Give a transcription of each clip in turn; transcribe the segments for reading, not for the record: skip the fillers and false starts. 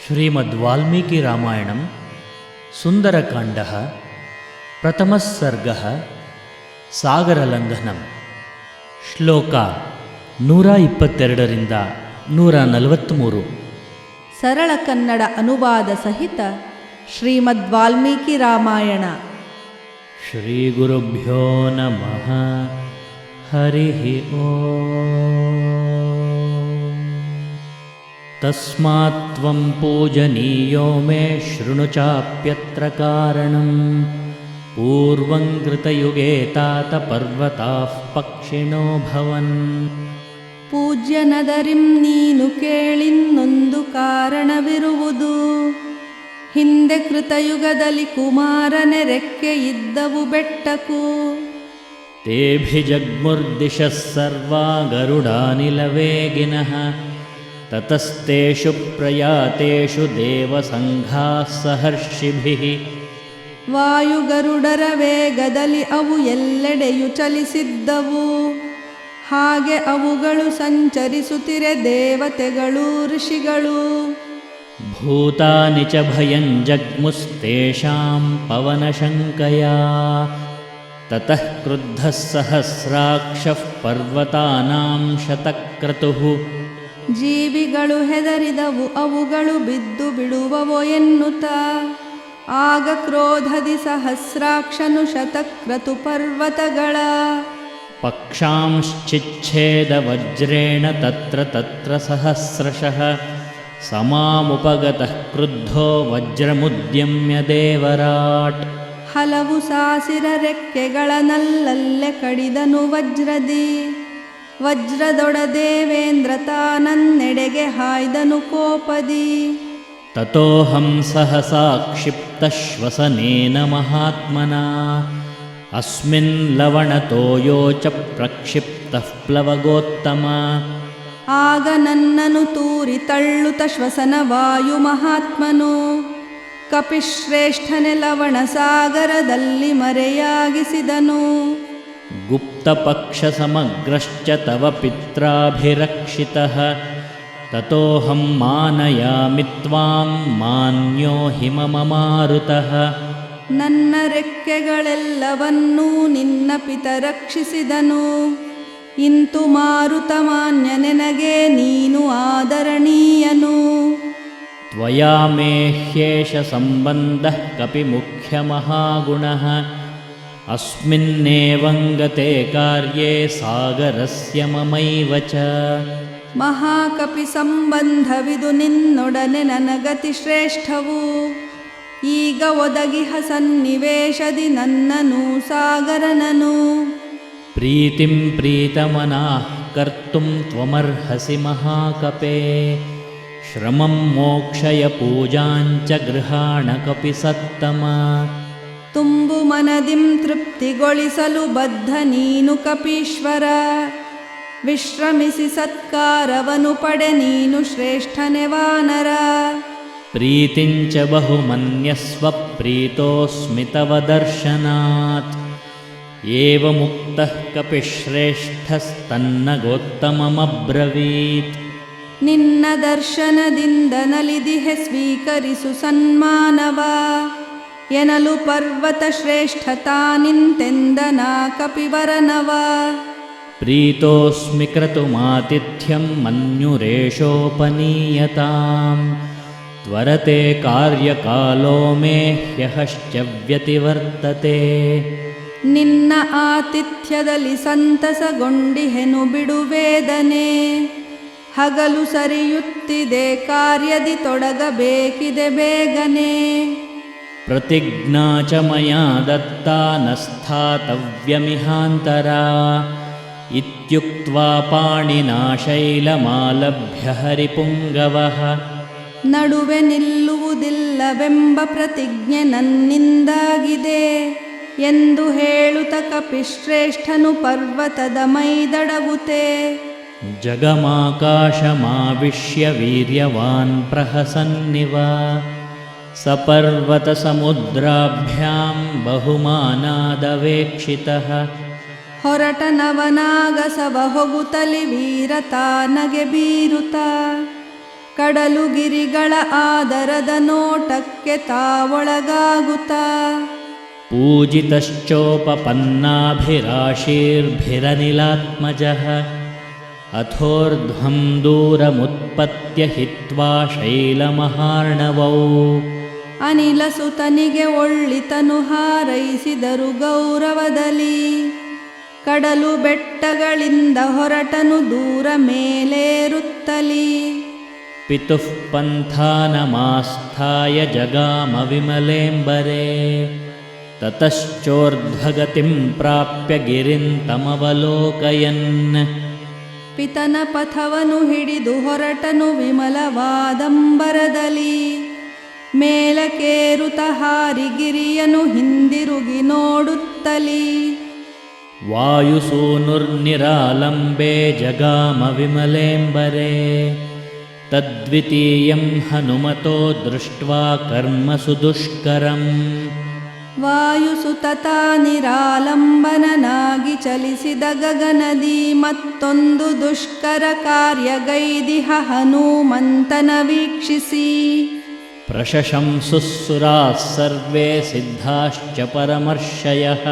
श्रीमद्वाल्मीकिरामायणं सुन्दरकाण्डः प्रथमः सर्गः सागरलङ्घनं ಶ್ಲೋಕ 122ರಿಂದ 143. ಸರಳ ಕನ್ನಡ ಅನುವಾದ ಸಹಿತ ಶ್ರೀಮದ್ ವಾಲ್ಮೀಕಿ ರಾಮಾಯಣ. ಶ್ರೀ ಗುರುಭ್ಯೋ ನಮಃ. ಹರಿ ಓಂ. ತಸ್ಮಾತ್ ತ್ವಂ ಪೂಜನೀಯೋ ಮೇ ಶೃಣು ಚಾಪ್ಯತ್ರ ಕಾರಣಂ. ಪೂರ್ವಂ ಕೃತಯುಗೇ ತಾತ ಪರ್ವತಾಃ ಪಕ್ಷಿಣೋ ಭವನ್. ಪೂಜ್ಯನದರಿಂ ನೀನು ಕೇಳಿನ್ನೊಂದು ಕಾರಣವಿರುವುದು. ಹಿಂದೆ ಕೃತಯುಗದಲ್ಲಿ ಕುಮಾರನೆ ರೆಕ್ಕೆ ಇದ್ದವು ಬೆಟ್ಟಕು. ತೇಭಿಜಗ್ಮುರ್ದಿಶಃ ಸರ್ವಾ ಗರುಡಾನಿಲವೇಗಿನಃ. ತತಸ್ತೇಷು ಪ್ರಯಾತೇಷು ದೇವಸಂಘಾಃ ಸಹರ್ಷಿಭಿಃ. ವಾಯುಗರುಡರ ವೇಗದಲ್ಲಿ ಅವು ಎಲ್ಲೆಡೆಯು ಚಲಿಸಿದ್ದವು. ಹಾಗೆ ಅವುಗಳು ಸಂಚರಿಸುತ್ತಿರೆ ದೇವತೆಗಳು ಋಷಿಗಳು. ಭೂತಾನಿ ಚ ಭಯಂ ಜಗ್ಮುಸ್ತೇಷಾಂ ಪವನಶಂಕಯಾ. ತತಃ ಕ್ರುದ್ಧಃ ಸಹಸ್ರಾಕ್ಷಃ ಪರ್ವತಾನಾಂ ಶತಕ್ರತುಃ. ಜೀವಿಗಳು ಹೆದರಿದವು ಅವುಗಳು ಬಿದ್ದು ಬಿಡುವವೋ ಎನ್ನುತ್ತಾ. ಆಗ ಕ್ರೋಧದಿ ಸಹಸ್ರಾಕ್ಷನು ಶತಕ್ರತು ಪರ್ವತಗಳ. ಪಕ್ಷಾಂಶ್ಚಿಚ್ಛೇದ ವಜ್ರೇಣ ತತ್ರ ತತ್ರ ಸಹಸ್ರಶಃ. ಸಮಾಮುಪಗತಃ ಕ್ರುದ್ಧೋ ವಜ್ರಮುದ್ಯಮ್ಯ ದೇವರಾಟ್. ಹಲವು ಸಾಸಿರ ರೆಕ್ಕೆಗಳನ್ನಲ್ಲಲ್ಲೇ ಕಡಿದನು ವಜ್ರದಿ. ವಜ್ರದೊಡ ದೇವೇಂದ್ರ ತಾನನ್ನೆಡೆಗೆ ಹಾಯ್ದನು ಕೋಪದಿ. ತತೋಹಂ ಸಹಸಾ ಕ್ಷಿಪ್ತಶ್ವಸನೇನ ಮಹಾತ್ಮನಾ. ಅಸ್ಮಿನ್ ಲವಣತೋಯೋ ಚ ಪ್ರಕ್ಷಿಪ್ತಃ ಪ್ಲವಗೋತ್ತಮ. ಆಗ ನನ್ನನು ತೂರಿ ತಳ್ಳುತ ಶ್ವಸನ ವಾಯು ಮಹಾತ್ಮನು. ಕಪಿಶ್ರೇಷ್ಠನೆ ಲವಣ ಸಾಗರದಲ್ಲಿ ಮರೆಯಾಗಿಸಿದನು. ಗುಪ್ತಪಕ್ಷ ಸಮಗ್ರಶ್ಚ ತವ ಪಿತ್ರಾಭಿರಕ್ಷಿತಃ. ತತೋಹಂ ಮಾನಯಾಮಿ ತ್ವಾಂ ಮಾನ್ಯೋ ಹಿಮಮಮಾರುತಃ. ನನ್ನ ರೆಕ್ಕೆಗಳೆಲ್ಲವನ್ನೂ ನಿನ್ನ ಪಿತ ರಕ್ಷಿಸಿದನು. ಇಂತು ಮಾರುತ ಮಾನ್ಯ ನೆನಗೆ ನೀನು ಆದರಣೀಯನು. ತ್ವಯಾ ಮೇ ಹ್ಯೇಷ ಸಂಬಂಧಃ ಕಪಿ ಮುಖ್ಯ ಮಹಾಗುಣಃ. ಅಸ್ಮಿನ್ನೇವಂ ಗತೆ ಕಾರ್ಯೇ ಸಾಗರಸ್ಯ ಮಮೈವ ಚ. ಮಹಾಕಪಿ ಸಂಬಂಧವಿದು ನಿನ್ನೊಡನೆ ನನಗತಿ ಶ್ರೇಷ್ಠವು. ಈಗ ಒದಗಿಹ ಸನ್ನಿವೇಶದಿ ನನ್ನನು ಸಾಗರನನು. ಪ್ರೀತಿಂ ಪ್ರೀತಮನಾಃ ಕರ್ತುಂ ತ್ವಮರ್ಹಸಿ ಮಹಾಕಪೇ. ಶ್ರಮಂ ಮೋಕ್ಷಯ ಪೂಜಾಂಚ ಗೃಹಾಣ ಕಪಿ ಸತ್ತಮ. ತುಂಬು ಮನದಿಂ ತೃಪ್ತಿಗೊಳಿಸಲು ಬದ್ಧ ನೀನು ಕಪೀಶ್ವರ. ವಿಶ್ರಮಿಸಿ ಸತ್ಕಾರವನು ಪಡೆ ನೀನು ಶ್ರೇಷ್ಠನೆ ವಾನರ. ಪ್ರೀತಿಂಚ ಬಹುಮನ್ಯಸ್ವ ಪ್ರೀತೋಸ್ಮಿ ತವ ದರ್ಶನಾತ್. ಏವಮುಕ್ತಃ ಕಪಿಶ್ರೇಷ್ಠಸ್ತನ್ನ ಗೋತ್ತಮಮಬ್ರವೀತ್. ನಿನ್ನ ದರ್ಶನದಿಂದ ನಲಿದಿಹೆ ಸ್ವೀಕರಿಸು ಸನ್ಮಾನವ. ಎನಲು ಪರ್ವತ ಶ್ರೇಷ್ಠ ತಾನಿಂತೆಂದನಾ ಕಪಿವರನವ. ಪ್ರೀತೋಸ್ಮಿ ಕ್ರತುಮಾತಿಥ್ಯಂ ಮನ್ಯುರೇಷೋಪನೀಯತಾಂ. ತ್ವರತೆ ಕಾರ್ಯಕಾಲೋ ಮೇ ಹ್ಯಹಶ್ಚ ವ್ಯತಿವರ್ತತೆ. ನಿನ್ನ ಆತಿಥ್ಯದಲ್ಲಿ ಸಂತಸಗೊಂಡಿಹೆನು ಬಿಡುವೇದನೆ. ಹಗಲು ಸರಿಯುತ್ತಿದೆ ಕಾರ್ಯದಿ ತೊಡಗಬೇಕಿದೆ ಬೇಗನೆ. ಪ್ರತಿಜ್ಞಾ ಚ ಮಯಾ ದತ್ತಾ ನ ಸ್ಥಾತವ್ಯಮಿಹಾಂತರ. ಇತ್ಯುಕ್ತ್ವಾ ಪಾಣಿನಾ ಶೈಲಮಾಲಭ್ಯ ಹರಿಪುಂಗವಃ. ನಡುವೆ ನಿಲ್ಲುವುದಿಲ್ಲವೆಂಬ ಪ್ರತಿಜ್ಞೆ ನನ್ನಿಂದಾಗಿದೆ ಎಂದು ಹೇಳುತ್ತ ಕಪಿಶ್ರೇಷ್ಠನು ಪರ್ವತದ ಮೈದಡವುತೆ. ಜಗಮಾಕಾಶಮಾವಿಶ್ಯ ವೀರ್ಯವಾನ್ ಪ್ರಹಸನ್ನಿವ. ಸಪರ್ವತ ಸಮುದ್ರಾಭ್ಯಾಂ ಬಹುಮಾನಾದವೇಕ್ಷಿತಃ. ಹೊರಟನವನಾಗಸವ ಹೊಗುತಲಿ ವೀರತಾನಗೆ ಬೀರುತ. ಕಡಲುಗಿರಿಗಳ ಆದರದ ನೋಟಕ್ಕೆ ತಾವೊಳಗಾಗುತ್ತಾ पूजितश्चोपपन्नाभिराशीर्भिरनिलात्मजः अथोर्ध्वं दूरमुत्पत्य हित्वा शैलमहार्णवौ ಅನಿಲಸುತನಿಗೆ ಒಳ್ಳಿತನು ಹಾರೈಸಿದರು ಗೌರವದಲ್ಲಿ. ಕಡಲು ಬೆಟ್ಟಗಳಿಂದ ಹೊರಟನು ದೂರ ಮೇಲೇರುತ್ತಲಿ. पितुः पन्थानमास्थाय जगाम विमलेम्बरे ततश्चोर्ध्वगतिं प्राप्य गिरिं तमवलोकयन् ಪಿತನ ಪಥವನು ಹಿಡಿದು ಹೊರಟನು ವಿಮಲವಾದಂಬರದಲ್ಲಿ. ಮೇಲಕೇರುತ ಹಾರಿಗಿರಿಯನು ಹಿಂದಿರುಗಿ ನೋಡುತ್ತಲಿ. वायुसूनुर्निरालम्बे जगाम विमलेम्बरे तद्वितीयं हनुमतो दृष्ट्वा कर्मसु दुष्करम् ವಾಯುಸುತತ ನಿರಾಲಂಬನನಾಗಿ ಚಲಿಸಿದ ಗಗನದಿ ಮತ್ತೊಂದು ದುಷ್ಕರ ಕಾರ್ಯಗೈದಿಹ ಹನುಮಂತನ ವೀಕ್ಷಿಸಿ. प्रशशंसुः सुराः सर्वे सिद्धाश्च परमर्षयः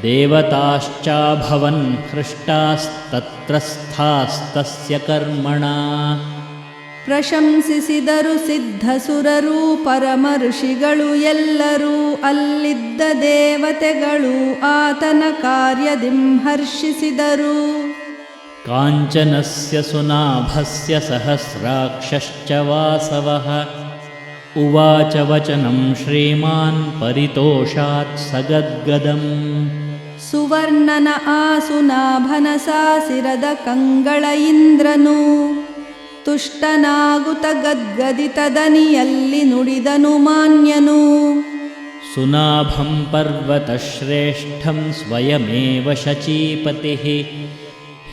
देवताश्चाभवन् हृष्टास्तत्रस्थास्तस्य कर्मणा ಪ್ರಶಂಸಿಸಿದರು ಸಿದ್ಧಸುರರು ಪರಮ ಋಷಿಗಳು ಎಲ್ಲರೂ. ಅಲ್ಲಿದ್ದ ದೇವತೆಗಳು ಆತನ ಕಾರ್ಯದಿಂ ಹರ್ಷಿಸಿದರು. काञ्चनस्य सुनाभस्य सहस्राक्षश्च वासवः उवाच वचनं श्रीमान् परितोषात् सगद्गदम् ಸುವರ್ಣನ ಆಸುನಾಭನ ಸಾಸಿರದ ಕಂಗಳ ಇಂದ್ರನು ತುಷ್ಟನಾಗುತ್ತ ಗದ್ಗದಿತ ದನಿಯಲ್ಲಿ ನುಡಿದನು ಮಾನ್ಯನು. सुनाभं पर्वतश्रेष्ठं स्वयमेव शचीपतिः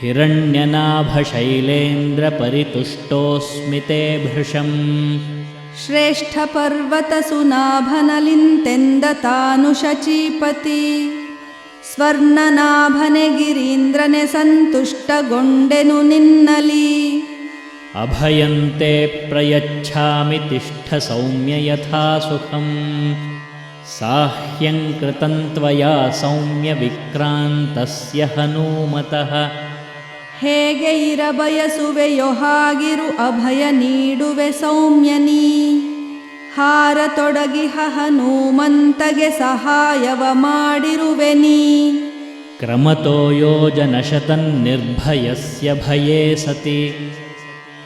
हिरण्यनाभशैलेन्द्रपरितुष्टोऽस्मि ते भृशम् ಶ್ರೇಷ್ಠ ಪರ್ವತ ಸುನಾಭನಲಿಂತೆಂದ ತಾನು ಶಚೀಪತಿ. ಸ್ವರ್ಣನಾಭನೆ ಗಿರೀಂದ್ರನೆ ಸಂತುಷ್ಟಗೊಂಡೆನು ನಿನ್ನಲಿ. अभयन्ते प्रयच्छामि तिष्ठ सौम्य यथा सुखं साह्यं कृतं त्वया सौम्य विक्रान्तस्य हनूमतः ಹೇಗೆ ಇರಬಯಸುವೆಯೋ ಹಾಗಿರು ಅಭಯ ನೀಡುವೆ ಸೌಮ್ಯನೀ. ಹಾರತೊಡಗಿಹ ಹನುಮಂತಗೆ ಸಹಾಯವ ಮಾಡಿರುವೆನೀ. क्रमतो योजनशतन्निर्भयस्य भये सति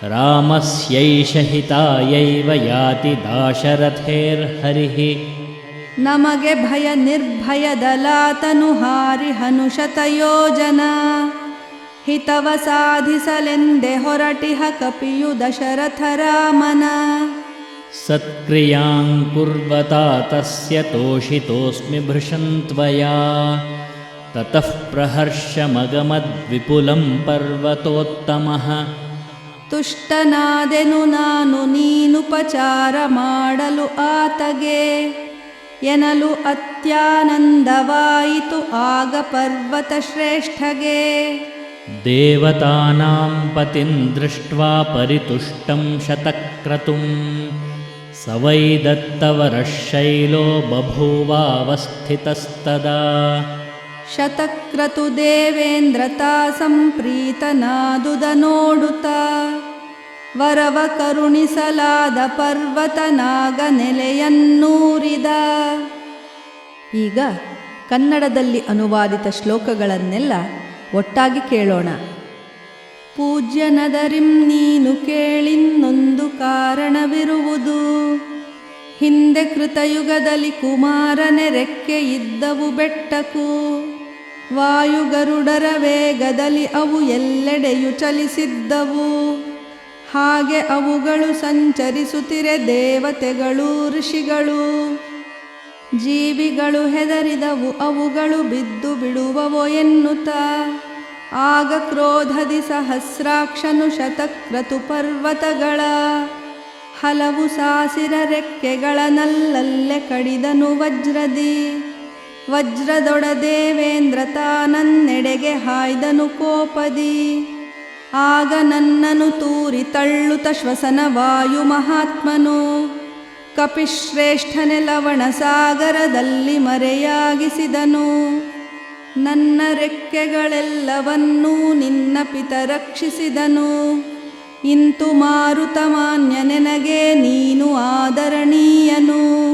रामस्यैष हितायैव याति दाशरथेर्हरिः ನಮಗೆ ಭಯ ನಿರ್ಭಯದಲಾತನು ಹಾರಿ ಹನುಶತಯೋಜನ. ಹಿತವ ಸಾಧಿಸಲೆಂದೆ ಹೊರಟಿಹ ಕಪಿಯು ದಶರಥ ರಾಮನ. सत्क्रियां कुर्वता तस्य तोषितोऽस्मि भृशं त्वया ततः प्रहर्षमगमद्विपुलं पर्वतोत्तमः ತುಷ್ಟನಾದೆನು ನಾನು ನೀನುಪಚಾರ ಮಾಡಲು ಆತಗೆ. ಎನಲು ಅತ್ಯಾನಂದವಾಯಿತು ಆಗ ಪರ್ವತ ಶ್ರೇಷ್ಠಗೆ. देवतानां पतिं दृष्ट्वा परितुष्टं शतक्रतुं स वै दत्तवरः शैलो बभूवावस्थितस्तदा ಶತಕ್ರತು ದೇವೇಂದ್ರತ ಸಂಪ್ರೀತನಾದುದ ನೋಡುತ್ತ ವರವ ಕರುಣಿಸಲಾದ ಪರ್ವತನಾಗ ನೆಲೆಯನ್ನೂರಿದ. ಈಗ ಕನ್ನಡದಲ್ಲಿ ಅನುವಾದಿತ ಶ್ಲೋಕಗಳನ್ನೆಲ್ಲ ಒಟ್ಟಾಗಿ ಕೇಳೋಣ. ಪೂಜ್ಯನದರಿಂ ನೀನು ಕೇಳಿನ್ನೊಂದು ಕಾರಣವಿರುವುದು. ಹಿಂದೆ ಕೃತಯುಗದಲ್ಲಿ ಕುಮಾರನೆ ರೆಕ್ಕೆ ಇದ್ದವು ಬೆಟ್ಟಕು. ವಾಯುಗರುಡರ ವೇಗದಲ್ಲಿ ಅವು ಎಲ್ಲೆಡೆಯು ಚಲಿಸಿದ್ದವು. ಹಾಗೆ ಅವುಗಳು ಸಂಚರಿಸುತ್ತಿರೆ ದೇವತೆಗಳು ಋಷಿಗಳು. ಜೀವಿಗಳು ಹೆದರಿದವು ಅವುಗಳು ಬಿದ್ದು ಬಿಡುವವೋ ಎನ್ನುತ್ತ. ಆಗ ಕ್ರೋಧದಿ ಸಹಸ್ರಾಕ್ಷನು ಶತಕ್ರತು ಪರ್ವತಗಳ ಹಲವು ಸಾಸಿರ ರೆಕ್ಕೆಗಳನ್ನಲ್ಲಲ್ಲೇ ಕಡಿದನು ವಜ್ರದಿ. ವಜ್ರದೊಡ ದೇವೇಂದ್ರ ತಾನನ್ನೆಡೆಗೆ ಹಾಯ್ದನು ಕೋಪದಿ. ಆಗ ನನ್ನನು ತೂರಿ ತಳ್ಳುತ ಶ್ವಸನ ವಾಯು ಮಹಾತ್ಮನು ಕಪಿಶ್ರೇಷ್ಠನೆ ಲವಣ ಸಾಗರದಲ್ಲಿ ಮರೆಯಾಗಿಸಿದನು. ನನ್ನ ರೆಕ್ಕೆಗಳೆಲ್ಲವನ್ನೂ ನಿನ್ನ ಪಿತ ರಕ್ಷಿಸಿದನು. ಇಂತು ಮಾರುತ ಮಾನ್ಯ ನೆನಗೆ ನೀನು ಆದರಣೀಯನು.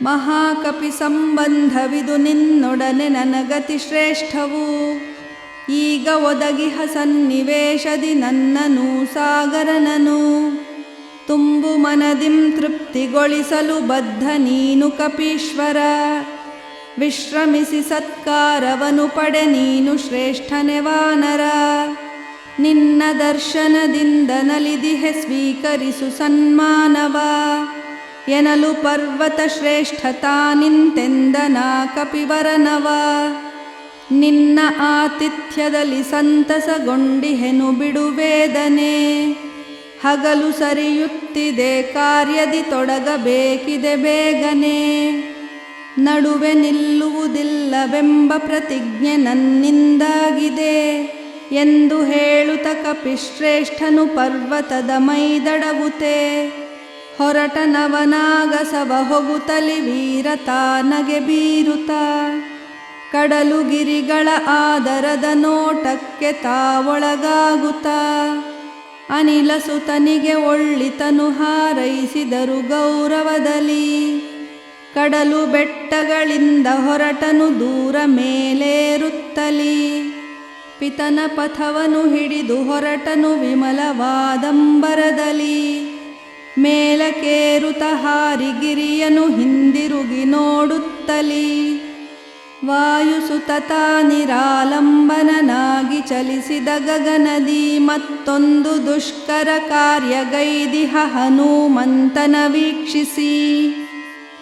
ಮಹಾಕಪಿ ಸಂಬಂಧವಿದು ನಿನ್ನೊಡನೆ ನನಗತಿ ಶ್ರೇಷ್ಠವು. ಈಗ ಒದಗಿಹ ಸನ್ನಿವೇಶದಿ ನನ್ನನು ಸಾಗರನನು. ತುಂಬು ಮನದಿಂ ತೃಪ್ತಿಗೊಳಿಸಲು ಬದ್ಧ ನೀನು ಕಪೀಶ್ವರ. ವಿಶ್ರಮಿಸಿ ಸತ್ಕಾರವನು ಪಡೆ ನೀನು ಶ್ರೇಷ್ಠನೆ ವಾನರ. ನಿನ್ನ ದರ್ಶನದಿಂದ ನಲಿದಿಹೆ ಸ್ವೀಕರಿಸು ಸನ್ಮಾನವ. ಎನಲು ಪರ್ವತ ಶ್ರೇಷ್ಠತಾ ನಿಂತೆಂದನಾ ಕಪಿವರನವ. ನಿನ್ನ ಆತಿಥ್ಯದಲ್ಲಿ ಸಂತಸಗೊಂಡಿಹೆನು ಬಿಡುವೇದನೆ. ಹಗಲು ಸರಿಯುತ್ತಿದೆ ಕಾರ್ಯದಿ ತೊಡಗಬೇಕಿದೆ ಬೇಗನೆ. ನಡುವೆ ನಿಲ್ಲುವುದಿಲ್ಲವೆಂಬ ಪ್ರತಿಜ್ಞೆ ನನ್ನಿಂದಾಗಿದೆ ಎಂದು ಹೇಳುತ್ತ ಕಪಿಶ್ರೇಷ್ಠನು ಪರ್ವತದ ಮೈದಡವುತೆ. ಹೊರಟನವನಾಗಸವ ಹೊಗುತಲಿ ವೀರತಾನಗೆ ಬೀರುತ. ಕಡಲು ಗಿರಿಗಳ ಆದರದ ನೋಟಕ್ಕೆ ತಾವೊಳಗಾಗುತ್ತ. ಅನಿಲ ಸುತನಿಗೆ ಒಳ್ಳಿತನು ಹಾರೈಸಿದರು ಗೌರವದಲ್ಲಿ. ಕಡಲು ಬೆಟ್ಟಗಳಿಂದ ಹೊರಟನು ದೂರ ಮೇಲೇರುತ್ತಲಿ. ಪಿತನ ಪಥವನು ಹಿಡಿದು ಹೊರಟನು ವಿಮಲವಾದಂಬರದಲ್ಲಿ. ಮೇಲಕೇರುತ ಹಾರಿಗಿರಿಯನು ಹಿಂದಿರುಗಿ ನೋಡುತ್ತಲಿ. ವಾಯುಸುತ ನಿರಾಲಂಬನನಾಗಿ ಚಲಿಸಿದ ಗಗನದಿ ಮತ್ತೊಂದು ದುಷ್ಕರ ಕಾರ್ಯಗೈದಿಹ ಹನುಮಂತನ ವೀಕ್ಷಿಸಿ.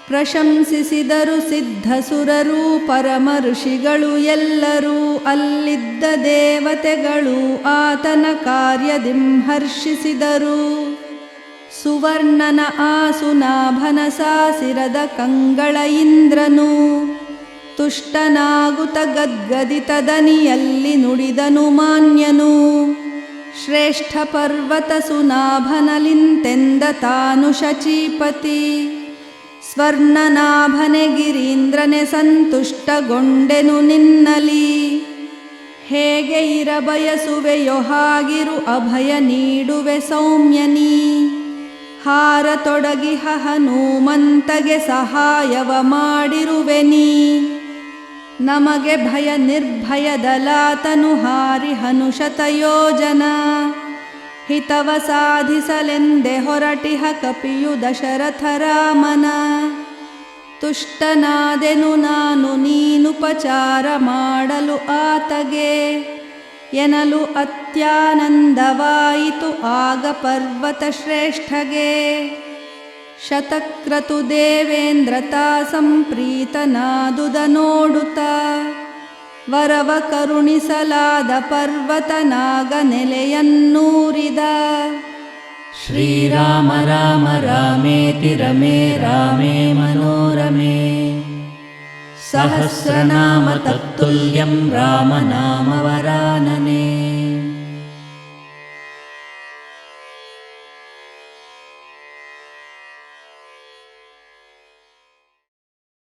ಪ್ರಶಂಸಿಸಿದರು ಸಿದ್ಧಸುರರು ಪರಮ ಋಷಿಗಳು ಎಲ್ಲರೂ. ಅಲ್ಲಿದ್ದ ದೇವತೆಗಳು ಆತನ ಕಾರ್ಯದಿಂ ಹರ್ಷಿಸಿದರು. ಸುವರ್ಣನ ಆಸುನಾಭನ ಸಾಸಿರದ ಕಂಗಳ ಇಂದ್ರನು. ತುಷ್ಟನಾಗುತ್ತ ಗದ್ಗದಿತ ದನಿಯಲ್ಲಿ ನುಡಿದನು ಮಾನ್ಯನು. ಶ್ರೇಷ್ಠ ಪರ್ವತ ಸುನಾಭನಲಿಂತೆಂದ ತಾನು ಶಚೀಪತಿ. ಸ್ವರ್ಣನಾಭನೆ ಗಿರೀಂದ್ರನೆ ಸಂತುಷ್ಟಗೊಂಡೆನು ನಿನ್ನಲಿ. ಹೇಗೆ ಇರಬಯಸುವೆಯೋ ಹಾಗಿರು ಅಭಯ ನೀಡುವೆ ಸೌಮ್ಯನಿ. ಹಾರತೊಡಗಿಹ ಹನುಮಂತಗೆ ಸಹಾಯವ ಮಾಡಿರುವೆನಿ. ನಮಗೆ ಭಯ ನಿರ್ಭಯದಲಾತನು ಹಾರಿಹನು ಶತಯೋಜನ. ಹಿತವ ಸಾಧಿಸಲೆಂದೆ ಹೊರಟಿಹ ಕಪಿಯು ದಶರಥ ರಾಮನ. ತುಷ್ಟನಾದೆನು ನಾನು ನೀನುಪಚಾರ ಮಾಡಲು ಆತಗೆ. ಎನಲು ಅತ್ಯಾನಂದವಾಯಿತು ಆಗ ಪರ್ವತ ಶ್ರೇಷ್ಠಗೆ. ಶತಕ್ರತು ದೇವೇಂದ್ರತಾ ಸಂಪ್ರೀತನಾದುದ ನೋಡುತ್ತ. ವರವ ಕರುಣಿಸಲಾದ ಪರ್ವತನಾಗ ನೆಲೆಯನ್ನೂರಿದ. ಶ್ರೀರಾಮ ರಾಮ ರಾಮೇತಿ ರಮೇ ರಾಮೇ ಮನೋರಮೇ. ಸಹಸ್ರನಾಮ ತತ್ತುಲ್ಯಂ ರಾಮನಾಮ ವರಾನನೆ.